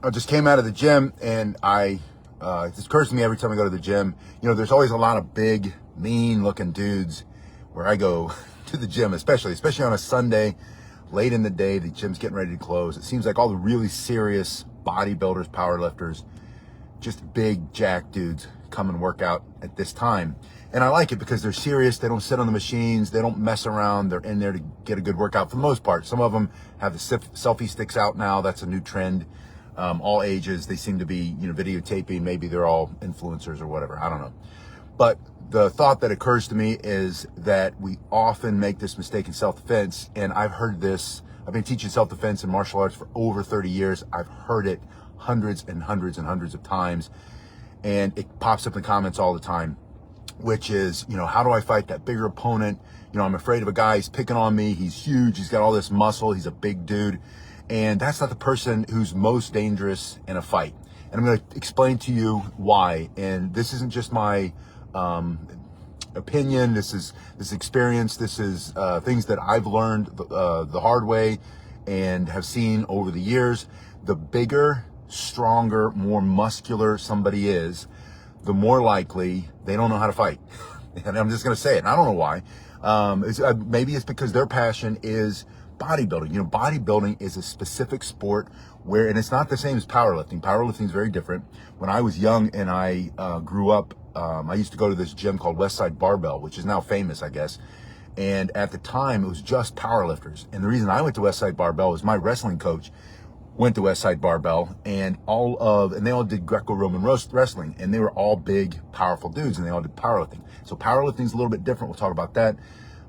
I just came out of the gym, and it occurs to me every time I go to the gym, there's always a lot of big, mean looking dudes where I go to the gym, especially on a Sunday, late in the day, the gym's getting ready to close. It seems like all the really serious bodybuilders, powerlifters, just big jack dudes come and work out at this time. And I like it because they're serious. They don't sit on the machines. They don't mess around. They're in there to get a good workout for the most part. Some of them have the Selfy-Sticks out now. That's a new trend. All ages, they seem to be, videotaping. Maybe they're all influencers or whatever. I don't know. But the thought that occurs to me is that we often make this mistake in self-defense. And I've heard this. I've been teaching self-defense and martial arts for over 30 years. I've heard it hundreds and hundreds and hundreds of times. And it pops up in the comments all the time, which is, how do I fight that bigger opponent? I'm afraid of a guy, he's picking on me. He's huge. He's got all this muscle. He's a big dude. And that's not the person who's most dangerous in a fight. And I'm going to explain to you why. And this isn't just my opinion. This is experience. This is things that I've learned the hard way and have seen over the years. The bigger, stronger, more muscular somebody is, the more likely they don't know how to fight. And I'm just going to say it. And I don't know why. Maybe it's because their passion is bodybuilding. Bodybuilding is a specific sport and it's not the same as powerlifting. Powerlifting is very different. When I was young and I grew up, I used to go to this gym called Westside Barbell, which is now famous, I guess. And at the time, it was just powerlifters. And the reason I went to Westside Barbell was my wrestling coach went to Westside Barbell, and they all did Greco-Roman wrestling, and they were all big, powerful dudes, and they all did powerlifting. So powerlifting is a little bit different. We'll talk about that.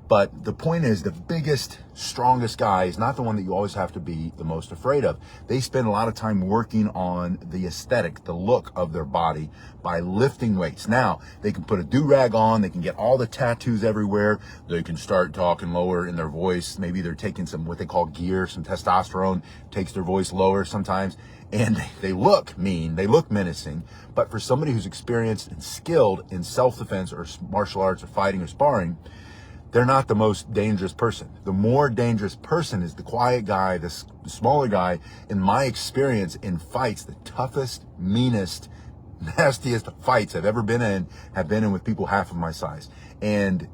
But the point is, the biggest, strongest guy is not the one that you always have to be the most afraid of. They spend a lot of time working on the aesthetic, the look of their body by lifting weights. Now, they can put a do-rag on. They can get all the tattoos everywhere. They can start talking lower in their voice. Maybe they're taking some what they call gear, some testosterone, takes their voice lower sometimes. And they look mean. They look menacing. But for somebody who's experienced and skilled in self-defense or martial arts or fighting or sparring, they're not the most dangerous person. The more dangerous person is the quiet guy, the smaller guy. In my experience in fights, the toughest, meanest, nastiest fights I've ever been in have been in with people half of my size. And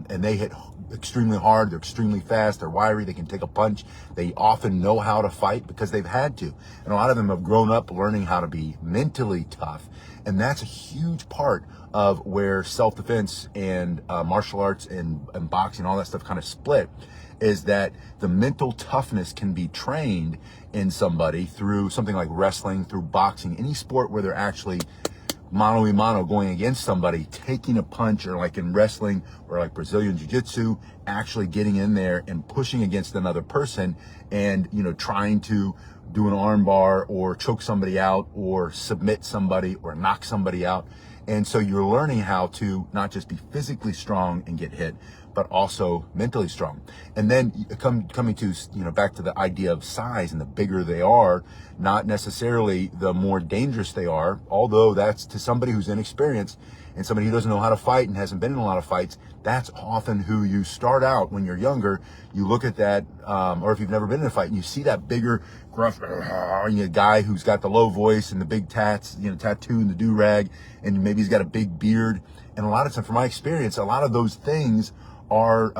they hit extremely hard. They're extremely fast. They're wiry. They can take a punch. They often know how to fight because they've had to. And a lot of them have grown up learning how to be mentally tough. And that's a huge part of where self-defense and martial arts and boxing, all that stuff kind of split, is that the mental toughness can be trained in somebody through something like wrestling, through boxing, any sport where they're actually mano-a-mano going against somebody, taking a punch, or like in wrestling or like Brazilian jiu-jitsu, actually getting in there and pushing against another person and, trying to do an arm bar or choke somebody out or submit somebody or knock somebody out. And so you're learning how to not just be physically strong and get hit, but also mentally strong. And then coming to, back to the idea of size, and the bigger they are, not necessarily the more dangerous they are, although that's to somebody who's inexperienced and somebody who doesn't know how to fight and hasn't been in a lot of fights. That's often who you start out when you're younger. You look at that, or if you've never been in a fight and you see that bigger, gruff guy who's got the low voice and the big tattoo and the do-rag, and maybe he's got a big beard. And a lot of times, from my experience, a lot of those things are,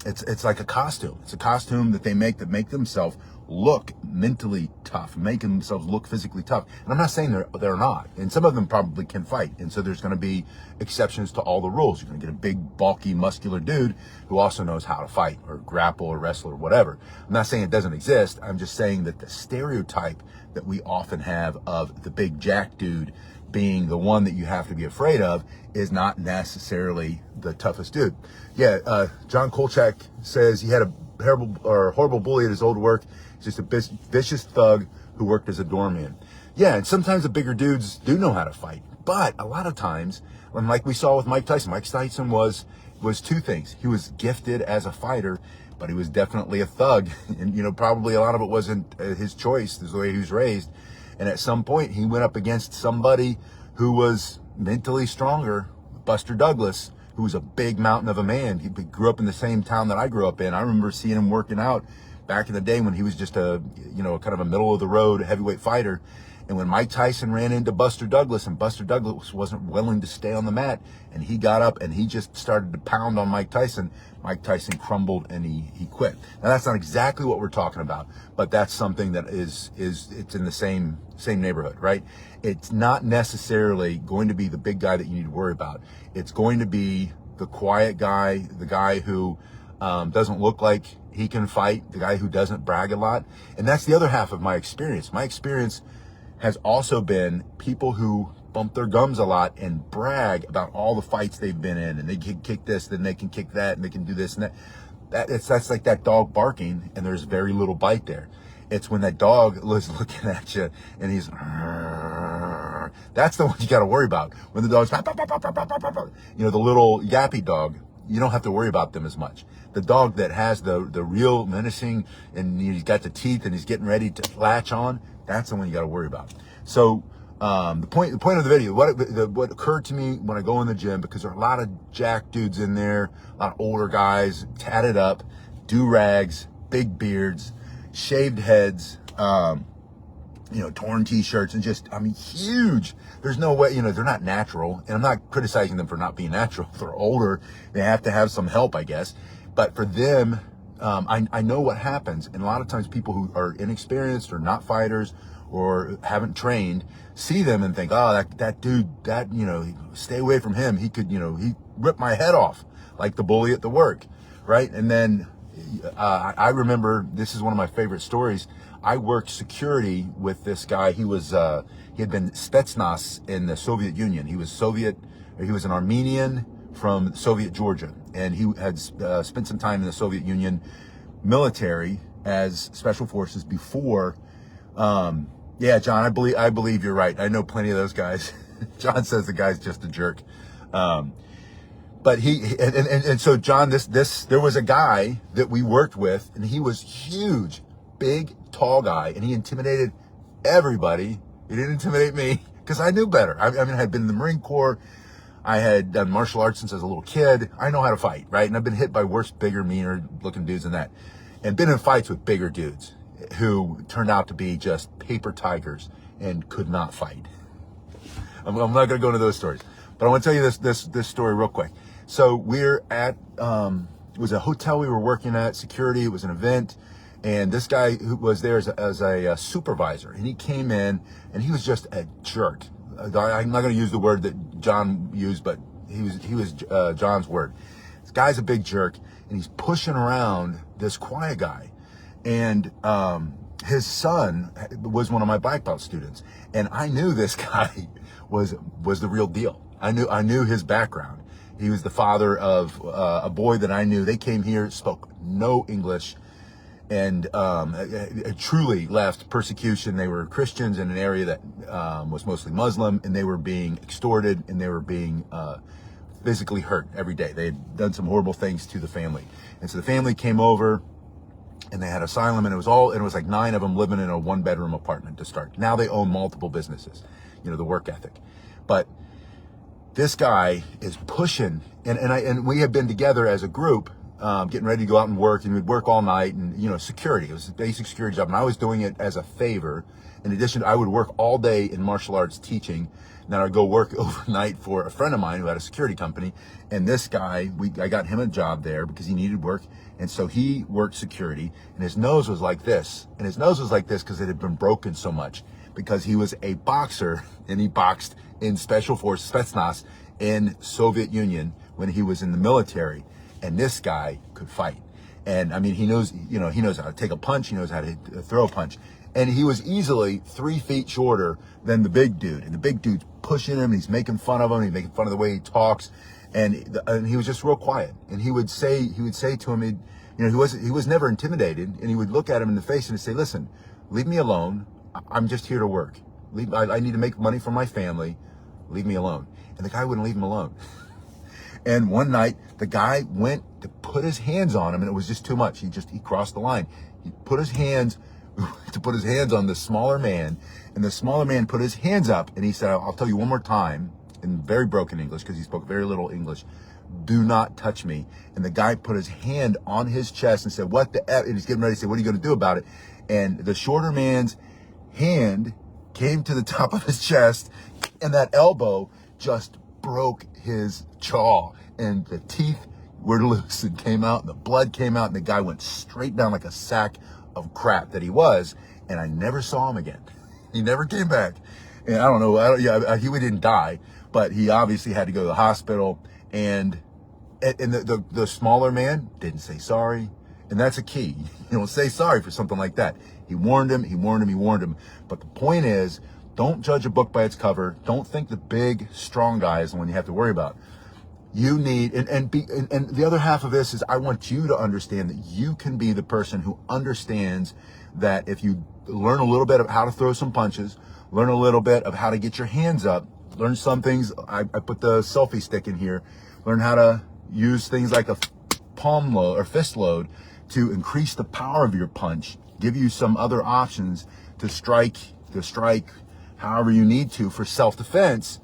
it's like a costume. It's a costume that they make themselves look mentally tough, making themselves look physically tough. And I'm not saying they're not. And some of them probably can fight. And so there's going to be exceptions to all the rules. You're going to get a big, bulky, muscular dude who also knows how to fight or grapple or wrestle or whatever. I'm not saying it doesn't exist. I'm just saying that the stereotype that we often have of the big jack dude being the one that you have to be afraid of is not necessarily the toughest dude. Yeah, John Kolchak says he had a horrible bully at his old work. He's just a vicious thug who worked as a doorman. Yeah, and sometimes the bigger dudes do know how to fight. But a lot of times, and like we saw with Mike Tyson was two things. He was gifted as a fighter, but he was definitely a thug. And, probably a lot of it wasn't his choice, the way he was raised. And at some point, he went up against somebody who was mentally stronger, Buster Douglas, who was a big mountain of a man. He grew up in the same town that I grew up in. I remember seeing him working out back in the day when he was just a, kind of a middle of the road heavyweight fighter. And when Mike Tyson ran into Buster Douglas, and Buster Douglas wasn't willing to stay on the mat, and he got up and he just started to pound on Mike Tyson crumbled and he quit. Now that's not exactly what we're talking about, but that's something that it's in the same neighborhood, right? It's not necessarily going to be the big guy that you need to worry about. It's going to be the quiet guy, the guy who doesn't look like he can fight, the guy who doesn't brag a lot. And that's the other half of my experience. My experience has also been people who bump their gums a lot and brag about all the fights they've been in, and they can kick this, then they can kick that, and they can do this and that. That's like that dog barking, and there's very little bite there. It's when that dog is looking at you and he's, that's the one you got to worry about. When the dog's, the little yappy dog, you don't have to worry about them as much. The dog that has the real menacing, and he's got the teeth and he's getting ready to latch on, that's the one you got to worry about. So the point of the video, what occurred to me when I go in the gym, because there are a lot of jack dudes in there, a lot of older guys, tatted up, do-rags, big beards, shaved heads, torn t-shirts, and just, huge. There's no way, they're not natural, and I'm not criticizing them for not being natural. If they're older, they have to have some help, I guess. But for them, I know what happens. And a lot of times people who are inexperienced or not fighters or haven't trained see them and think, oh, that dude, stay away from him. He could, he ripped my head off like the bully at the work, right? And then I remember, this is one of my favorite stories. I worked security with this guy. He had been Spetsnaz in the Soviet Union. He was an Armenian from Soviet Georgia, and he had spent some time in the Soviet Union military as special forces before. Yeah, John, I believe you're right. I know plenty of those guys. John says the guy's just a jerk. But so John, there was a guy that we worked with, and he was huge, big, tall guy, and he intimidated everybody. He didn't intimidate me because I knew better. I had been in the Marine Corps. I had done martial arts since I was a little kid. I know how to fight, right? And I've been hit by worse, bigger, meaner looking dudes than that. And been in fights with bigger dudes who turned out to be just paper tigers and could not fight. I'm not going to go into those stories, but I want to tell you this story real quick. So we're at, it was a hotel we were working at, security. It was an event. And this guy who was there as a supervisor, and he came in and he was just a jerk. I'm not going to use the word that John used, but he was John's word. This guy's a big jerk, and he's pushing around this quiet guy. And his son was one of my black belt students, and I knew this guy was the real deal. I knew his background. He was the father of a boy that I knew. They came here, spoke no English, and truly left persecution. They were Christians in an area that was mostly Muslim, and they were being extorted, and they were being physically hurt every day. They had done some horrible things to the family. And so the family came over, and they had asylum, and it was like 9 of them living in a 1-bedroom apartment to start. Now they own multiple businesses, the work ethic. But this guy is pushing, and we had been together as a group, getting ready to go out and work, and we'd work all night, and security. It was a basic security job, and I was doing it as a favor. In addition, I would work all day in martial arts teaching, and then I'd go work overnight for a friend of mine who had a security company. And this guy, I got him a job there because he needed work, and so he worked security, and his nose was like this, because it had been broken so much, because he was a boxer, and he boxed in Special Forces, Spetsnaz, in Soviet Union when he was in the military. And this guy could fight. And he knows how to take a punch. He knows how to throw a punch. And he was easily 3 feet shorter than the big dude. And the big dude's pushing him. He's making fun of him. He's making fun of the way he talks. And he was just real quiet. And he would say to him, he was never intimidated. And he would look at him in the face and say, listen, leave me alone. I'm just here to work. I need to make money for my family. Leave me alone. And the guy wouldn't leave him alone. And one night, the guy went to put his hands on him, and it was just too much. He crossed the line. He put his hands on the smaller man, and the smaller man put his hands up, and he said, I'll tell you one more time, in very broken English, because he spoke very little English. do not touch me. And the guy put his hand on his chest and said, what the F? And he's getting ready to say, what are you going to do about it? And the shorter man's hand came to the top of his chest, and that elbow just broke his jaw, and the teeth were loose and came out, and the blood came out, and the guy went straight down like a sack of crap that he was. And I never saw him again. He never came back. And I don't know, he didn't die, but he obviously had to go to the hospital. And the smaller man didn't say sorry. And that's a key. You don't say sorry for something like that. He warned him. But the point is, don't judge a book by its cover. Don't think the big, strong guy is the one you have to worry about. You need, and the other half of this is, I want you to understand that you can be the person who understands that if you learn a little bit of how to throw some punches, learn a little bit of how to get your hands up, learn some things. I put the Selfy-Stick in here. Learn how to use things like a palm load or fist load to increase the power of your punch, give you some other options to strike however you need to for self-defense.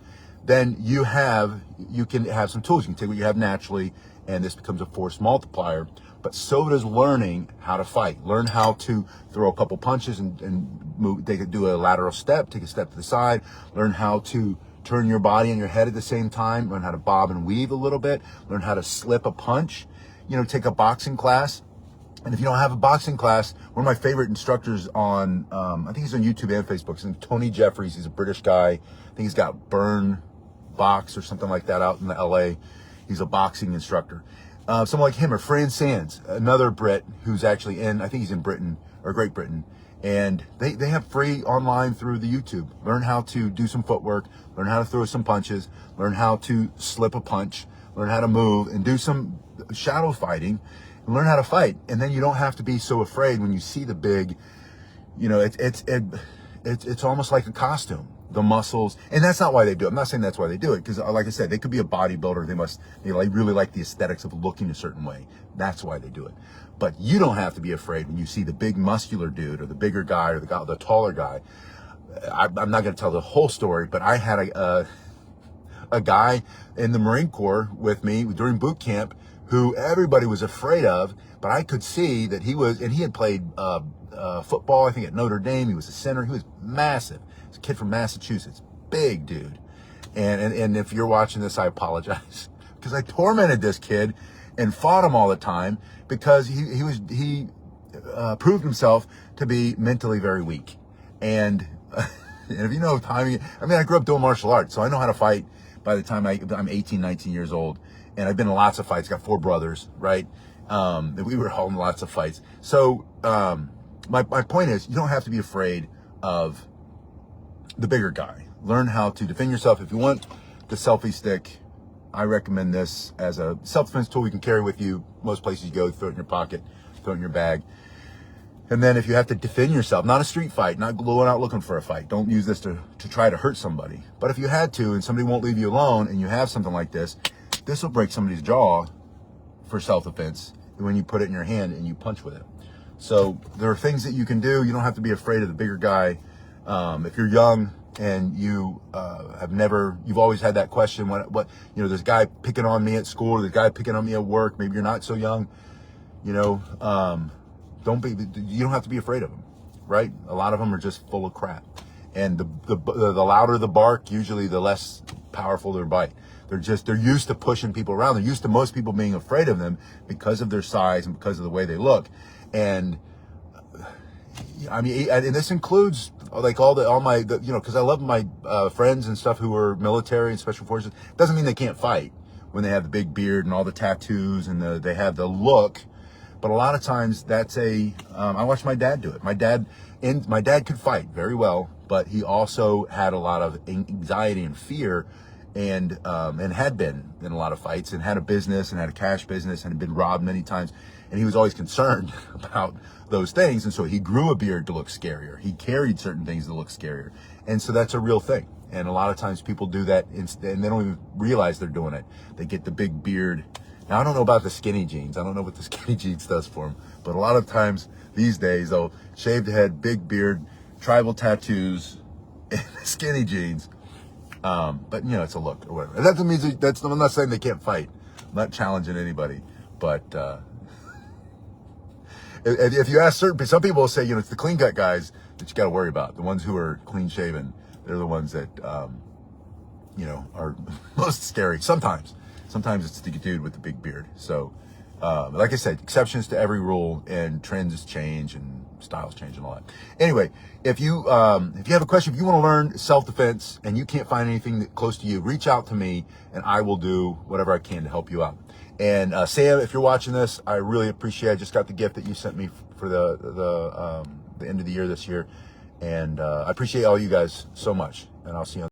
Then you can have some tools. You can take what you have naturally, and this becomes a force multiplier. But so does learning how to fight. Learn how to throw a couple punches and move. They could do a lateral step, take a step to the side. Learn how to turn your body and your head at the same time. Learn how to bob and weave a little bit. Learn how to slip a punch. Take a boxing class. And if you don't have a boxing class, one of my favorite instructors on, I think he's on YouTube and Facebook, his name's Tony Jeffries. He's a British guy. I think he's got Burn Box or something like that out in the LA. He's a boxing instructor. Someone like him, or Fran Sands, another Brit who's actually I think he's in Britain or Great Britain. And they have free online through the YouTube. Learn how to do some footwork, learn how to throw some punches, learn how to slip a punch, learn how to move and do some shadow fighting, and learn how to fight. And then you don't have to be so afraid when you see the big, it's almost like a costume. The muscles, and that's not why they do it. I'm not saying that's why they do it, because like I said, they could be a bodybuilder. They really like the aesthetics of looking a certain way. That's why they do it. But you don't have to be afraid when you see the big muscular dude or the bigger guy or the taller guy. I'm not going to tell the whole story, but I had a guy in the Marine Corps with me during boot camp who everybody was afraid of, but I could see that he had played football, I think at Notre Dame. He was a center. He was massive. He's a kid from Massachusetts, big dude. And if you're watching this, I apologize, because I tormented this kid and fought him all the time because he proved himself to be mentally very weak. And if you know timing, I grew up doing martial arts, so I know how to fight by the time I'm 18, 19 years old. And I've been in lots of fights, got 4 brothers, right? We were all in lots of fights. So my point is, you don't have to be afraid of the bigger guy. Learn how to defend yourself. If you want the Selfy-Stick, I recommend this as a self-defense tool you can carry with you most places you go. Throw it in your pocket, throw it in your bag. And then if you have to defend yourself, not a street fight, not going out looking for a fight, don't use this to try to hurt somebody. But if you had to and somebody won't leave you alone and you have something like this will break somebody's jaw for self-defense when you put it in your hand and you punch with it. So there are things that you can do. You don't have to be afraid of the bigger guy. If you're young and you you've always had that question, there's a guy picking on me at school, or there's a guy picking on me at work. Maybe you're not so young, you don't have to be afraid of them, right? A lot of them are just full of crap. And the louder the bark, usually the less powerful their bite. They're used to pushing people around. They're used to most people being afraid of them because of their size and because of the way they look. And and this includes like because I love my friends and stuff who are military and special forces. Doesn't mean they can't fight when they have the big beard and all the tattoos and they have the look. But a lot of times I watched my dad do it. My dad could fight very well, but he also had a lot of anxiety and fear, and had been in a lot of fights, and had a business and had a cash business and had been robbed many times. And he was always concerned about those things. And so he grew a beard to look scarier. He carried certain things to look scarier. And so that's a real thing. And a lot of times people do that and they don't even realize they're doing it. They get the big beard. Now, I don't know about the skinny jeans. I don't know what the skinny jeans does for them. But a lot of times these days, though, shaved head, big beard, tribal tattoos, and skinny jeans. But, it's a look or whatever. And that means I'm not saying they can't fight. I'm not challenging anybody, but if you ask some people will say, it's the clean cut guys that you got to worry about. The ones who are clean shaven, they're the ones that, are most scary. Sometimes it's the dude with the big beard. So, like I said, exceptions to every rule, and trends change and styles change and all that. Anyway, if you have a question, if you want to learn self-defense and you can't find anything close to you, reach out to me and I will do whatever I can to help you out. And Sam, if you're watching this, I really appreciate it. I just got the gift that you sent me for the end of the year this year. And I appreciate all you guys so much. And I'll see you on